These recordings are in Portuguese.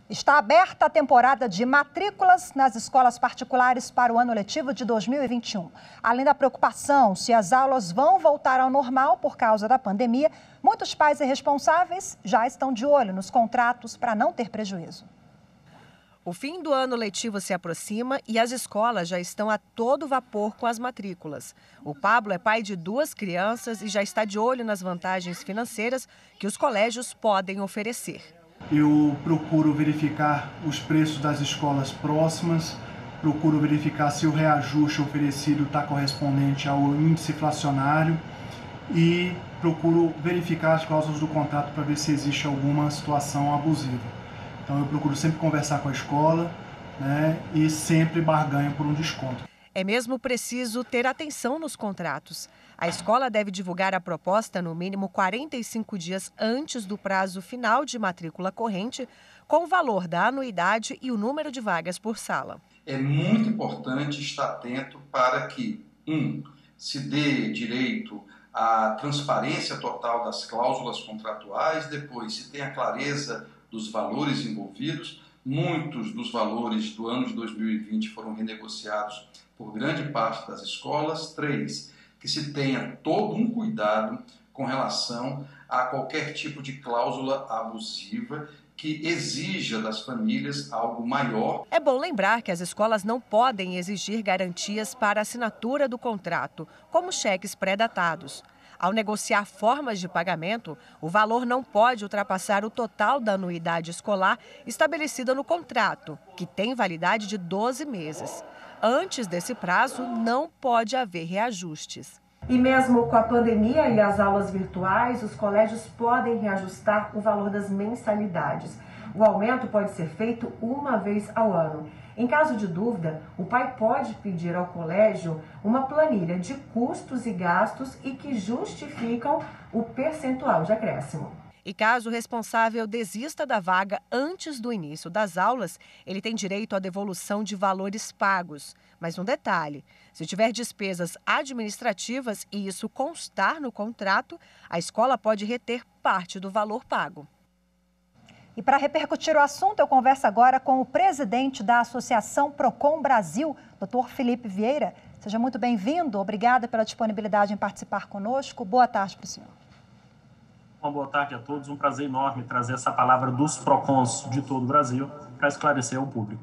Está aberta a temporada de matrículas nas escolas particulares para o ano letivo de 2021. Além da preocupação se as aulas vão voltar ao normal por causa da pandemia, muitos pais e responsáveis já estão de olho nos contratos para não ter prejuízo. O fim do ano letivo se aproxima e as escolas já estão a todo vapor com as matrículas. O Pablo é pai de 2 crianças e já está de olho nas vantagens financeiras que os colégios podem oferecer. Eu procuro verificar os preços das escolas próximas, procuro verificar se o reajuste oferecido está correspondente ao índice inflacionário e procuro verificar as cláusulas do contrato para ver se existe alguma situação abusiva. Então eu procuro sempre conversar com a escola, e sempre barganho por um desconto. É mesmo preciso ter atenção nos contratos. A escola deve divulgar a proposta no mínimo 45 dias antes do prazo final de matrícula corrente, com o valor da anuidade e o número de vagas por sala. É muito importante estar atento para que, se dê direito à transparência total das cláusulas contratuais, depois se tenha clareza dos valores envolvidos. Muitos dos valores do ano de 2020 foram renegociados por grande parte das escolas. 3, que se tenha todo um cuidado com relação a qualquer tipo de cláusula abusiva que exija das famílias algo maior. É bom lembrar que as escolas não podem exigir garantias para a assinatura do contrato, como cheques pré-datados. Ao negociar formas de pagamento, o valor não pode ultrapassar o total da anuidade escolar estabelecida no contrato, que tem validade de 12 meses. Antes desse prazo, não pode haver reajustes. E mesmo com a pandemia e as aulas virtuais, os colégios podem reajustar o valor das mensalidades. O aumento pode ser feito uma vez ao ano. Em caso de dúvida, o pai pode pedir ao colégio uma planilha de custos e gastos e que justificam o percentual de acréscimo. E caso o responsável desista da vaga antes do início das aulas, ele tem direito à devolução de valores pagos. Mas um detalhe, se tiver despesas administrativas e isso constar no contrato, a escola pode reter parte do valor pago. E para repercutir o assunto, eu converso agora com o presidente da Associação Procon Brasil, Dr. Felipe Vieira. Seja muito bem-vindo, obrigada pela disponibilidade em participar conosco. Boa tarde para o senhor. Uma boa tarde a todos, um prazer enorme trazer essa palavra dos Procons de todo o Brasil para esclarecer ao público.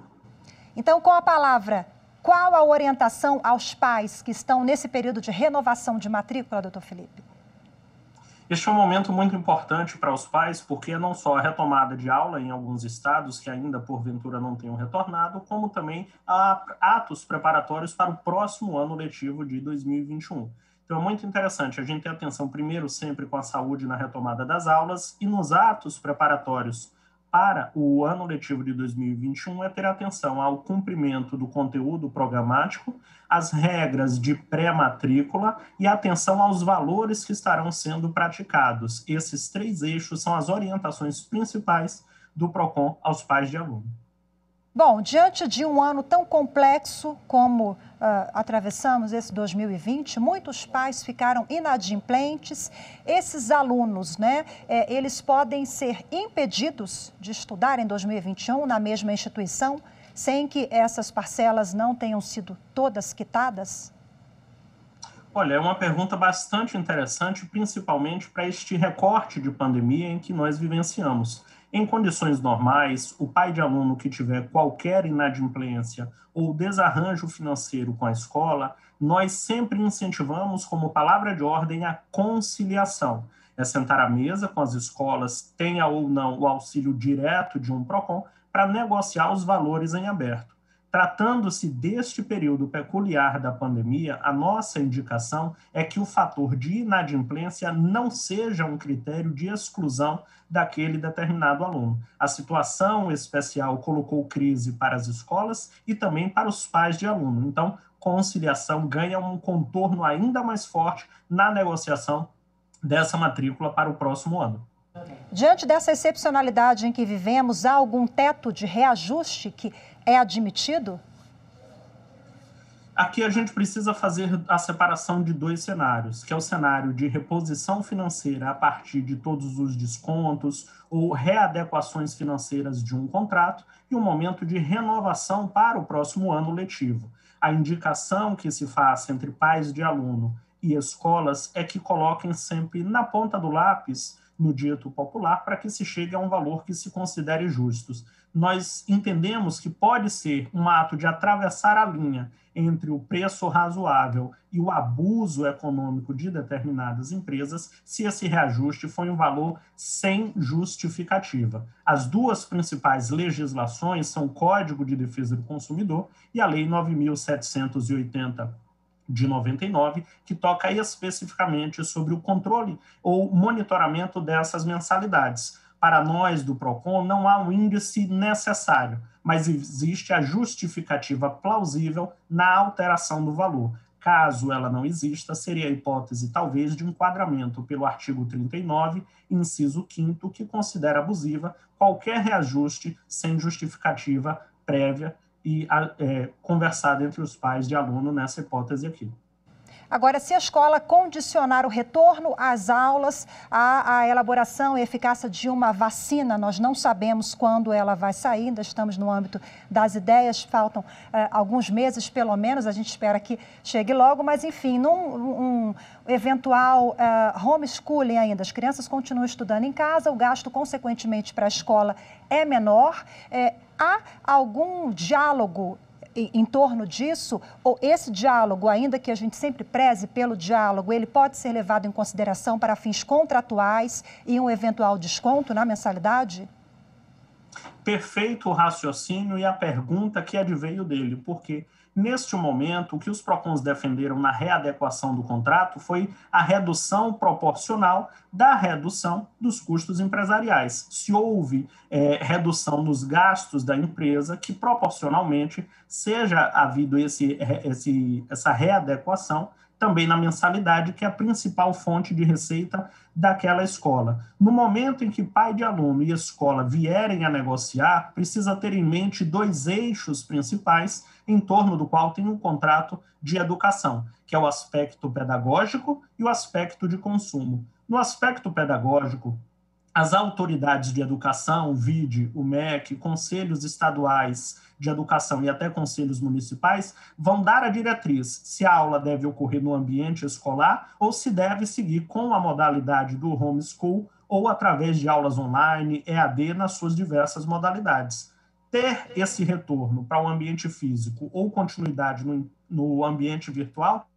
Então, com a palavra, qual a orientação aos pais que estão nesse período de renovação de matrícula, doutor Felipe? Este é um momento muito importante para os pais, porque não só a retomada de aula em alguns estados que ainda porventura não tenham retornado, como também há atos preparatórios para o próximo ano letivo de 2021. Então é muito interessante a gente ter atenção primeiro sempre com a saúde na retomada das aulas e nos atos preparatórios para o ano letivo de 2021 é ter atenção ao cumprimento do conteúdo programático, as regras de pré-matrícula e atenção aos valores que estarão sendo praticados. Esses 3 eixos são as orientações principais do Procon aos pais de aluno. Bom, diante de um ano tão complexo como atravessamos esse 2020, muitos pais ficaram inadimplentes. Esses alunos, eles podem ser impedidos de estudar em 2021 na mesma instituição, sem que essas parcelas não tenham sido todas quitadas? Olha, é uma pergunta bastante interessante, principalmente para este recorte de pandemia em que nós vivenciamos. Em condições normais, o pai de aluno que tiver qualquer inadimplência ou desarranjo financeiro com a escola, nós sempre incentivamos como palavra de ordem a conciliação. É sentar à mesa com as escolas, tenha ou não o auxílio direto de um Procon, para negociar os valores em aberto. Tratando-se deste período peculiar da pandemia, a nossa indicação é que o fator de inadimplência não seja um critério de exclusão daquele determinado aluno. A situação especial colocou crise para as escolas e também para os pais de aluno. Então, conciliação ganha um contorno ainda mais forte na negociação dessa matrícula para o próximo ano. Diante dessa excepcionalidade em que vivemos, há algum teto de reajuste que é admitido? Aqui a gente precisa fazer a separação de dois cenários, que é o cenário de reposição financeira a partir de todos os descontos ou readequações financeiras de um contrato e um momento de renovação para o próximo ano letivo. A indicação que se faz entre pais de aluno e escolas é que coloquem sempre na ponta do lápis, no dito popular, para que se chegue a um valor que se considere justo. Nós entendemos que pode ser um ato de atravessar a linha entre o preço razoável e o abuso econômico de determinadas empresas, se esse reajuste for um valor sem justificativa. As duas principais legislações são o Código de Defesa do Consumidor e a Lei 9.780 de 99, que toca especificamente sobre o controle ou monitoramento dessas mensalidades. Para nós do PROCON, não há um índice necessário, mas existe a justificativa plausível na alteração do valor. Caso ela não exista, seria a hipótese, talvez, de enquadramento pelo artigo 39, inciso 5º, que considera abusiva qualquer reajuste sem justificativa prévia e conversada entre os pais de aluno nessa hipótese aqui. Agora, se a escola condicionar o retorno às aulas à elaboração e eficácia de uma vacina, nós não sabemos quando ela vai sair, ainda estamos no âmbito das ideias, faltam alguns meses pelo menos, a gente espera que chegue logo, mas enfim, num eventual homeschooling ainda, as crianças continuam estudando em casa, o gasto consequentemente para a escola é menor, há algum diálogo em torno disso, ou esse diálogo, ainda que a gente sempre preze pelo diálogo, ele pode ser levado em consideração para fins contratuais e um eventual desconto na mensalidade? Perfeito o raciocínio e a pergunta que adveio dele, porque neste momento o que os PROCONs defenderam na readequação do contrato foi a redução proporcional da redução dos custos empresariais. Se houve redução nos gastos da empresa, que proporcionalmente seja havido essa readequação também na mensalidade, que é a principal fonte de receita daquela escola. No momento em que pai de aluno e escola vierem a negociar, precisa ter em mente dois eixos principais em torno do qual tem um contrato de educação, que é o aspecto pedagógico e o aspecto de consumo. No aspecto pedagógico, as autoridades de educação, vide o MEC, conselhos estaduais de educação e até conselhos municipais, vão dar a diretriz se a aula deve ocorrer no ambiente escolar ou se deve seguir com a modalidade do homeschool ou através de aulas online, EAD, nas suas diversas modalidades. Ter esse retorno para o ambiente físico ou continuidade no ambiente virtual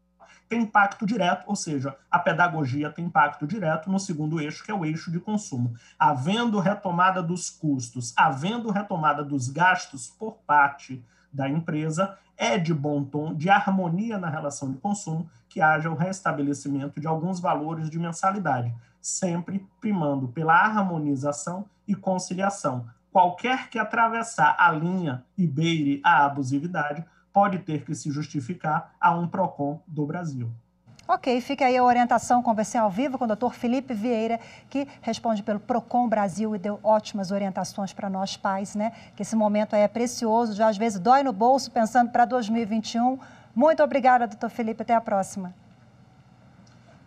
tem impacto direto, ou seja, a pedagogia tem impacto direto no segundo eixo, que é o eixo de consumo. Havendo retomada dos custos, havendo retomada dos gastos por parte da empresa, é de bom tom, de harmonia na relação de consumo, que haja o restabelecimento de alguns valores de mensalidade, sempre primando pela harmonização e conciliação. Qualquer que atravessar a linha e beire a abusividade pode ter que se justificar a um PROCON do Brasil. Ok, fica aí a orientação, conversei ao vivo com o Dr. Felipe Vieira, que responde pelo PROCON Brasil e deu ótimas orientações para nós pais, né? Que esse momento aí é precioso, já às vezes dói no bolso pensando para 2021. Muito obrigada, Dr. Felipe, até a próxima.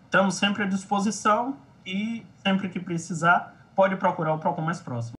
Estamos sempre à disposição e sempre que precisar, pode procurar o PROCON mais próximo.